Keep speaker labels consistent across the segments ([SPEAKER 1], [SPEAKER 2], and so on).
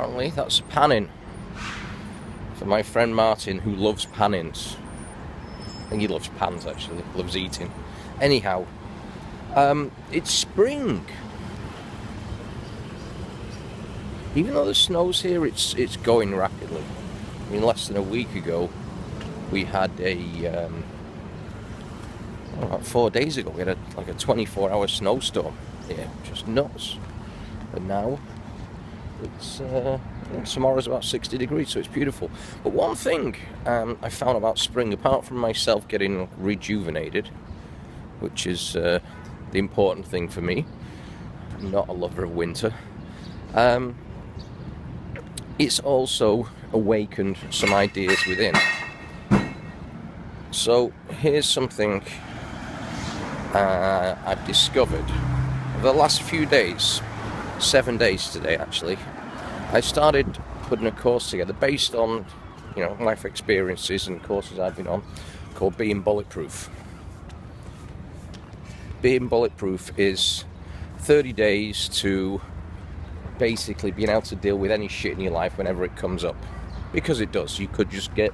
[SPEAKER 1] apparently. That's panning. For my friend Martin, who loves pannings. I think he loves pans, actually. Loves eating. Anyhow, it's spring. Even though the snow's here, it's going rapidly. I mean, less than a week ago, we had about 4 days ago, we had a 24-hour snowstorm. Yeah, just nuts. And now, it's tomorrow's about 60 degrees, so it's beautiful. But one thing I found about spring, apart from myself getting rejuvenated, which is the important thing for me, I'm not a lover of winter, it's also awakened some ideas within. So here's something I've discovered. Over the last few days, 7 days today actually, I started putting a course together based on, life experiences and courses I've been on, called Being Bulletproof. Being Bulletproof is 30 days to basically being able to deal with any shit in your life whenever it comes up. Because it does. You could just get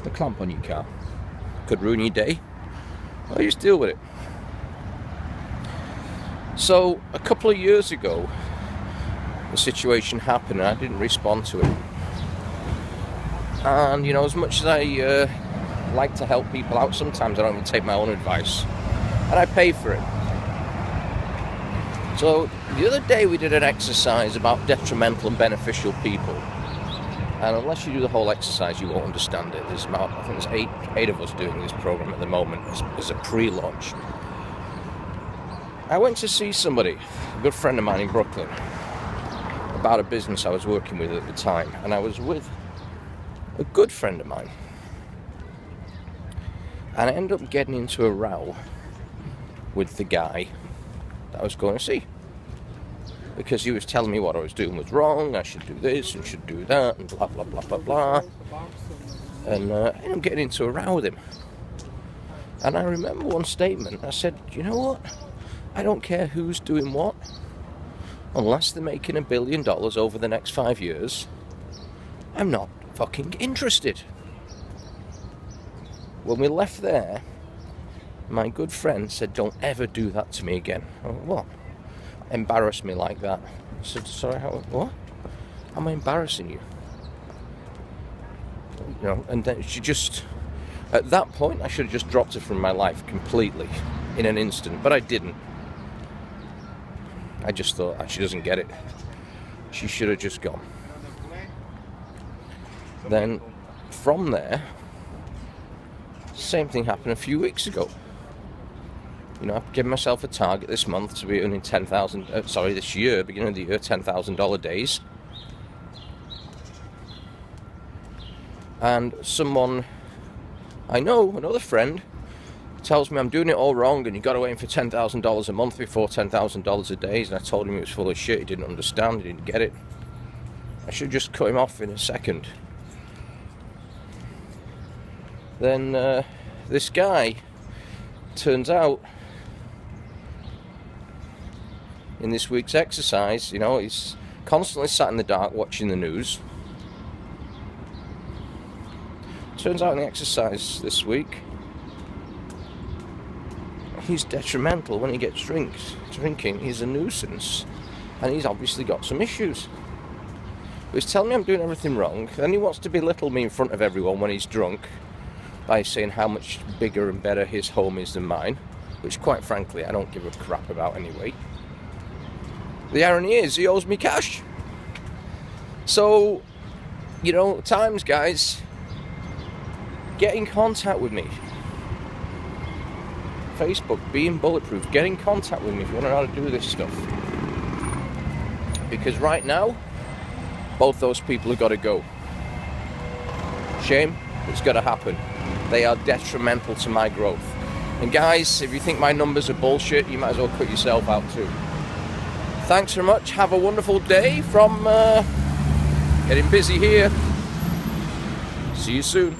[SPEAKER 1] a clamp on your car. Could ruin your day. Well, you just deal with it. So, a couple of years ago, the situation happened and I didn't respond to it. And, as much as I like to help people out, sometimes I don't even take my own advice. And I pay for it. So, the other day we did an exercise about detrimental and beneficial people. And unless you do the whole exercise, you won't understand it. There's about, I think there's eight of us doing this program at the moment as a pre-launch. I went to see somebody, a good friend of mine in Brooklyn, about a business I was working with at the time. And I was with a good friend of mine. And I ended up getting into a row with the guy that I was going to see. Because he was telling me what I was doing was wrong, I should do this and should do that, and blah, blah, blah, blah, blah. And I ended up getting into a row with him. And I remember one statement, I said, you know what? I don't care who's doing what. Unless they're making $1 billion over the next 5 years, I'm not fucking interested. When we left there, my good friend said, don't ever do that to me again. I went, what? Embarrass me like that. I said, sorry, what? How am I embarrassing you? And then she just, at that point, I should have just dropped her from my life completely in an instant, but I didn't. I just thought, she doesn't get it. She should have just gone. Then, from there, same thing happened a few weeks ago. I've given myself a target this month to be earning this year, beginning of the year, $10,000 days. And someone I know, another friend, tells me I'm doing it all wrong and you've got to aim for $10,000 a month before $10,000 a day. And I told him he was full of shit, he didn't understand, he didn't get it. I should just cut him off in a second. Then this guy, turns out, in this week's exercise, he's constantly sat in the dark watching the news. Turns out in the exercise this week, he's detrimental when he gets drinking. He's a nuisance. And he's obviously got some issues. But he's telling me I'm doing everything wrong. Then he wants to belittle me in front of everyone when he's drunk by saying how much bigger and better his home is than mine, which quite frankly I don't give a crap about anyway. The irony is he owes me cash. So, times, guys, get in contact with me. Facebook, Being Bulletproof, get in contact with me if you want to know how to do this stuff. Because right now, both those people have got to go. Shame, it's got to happen. They are detrimental to my growth. And guys, if you think my numbers are bullshit, you might as well cut yourself out too. Thanks very much. Have a wonderful day from getting busy here. See you soon.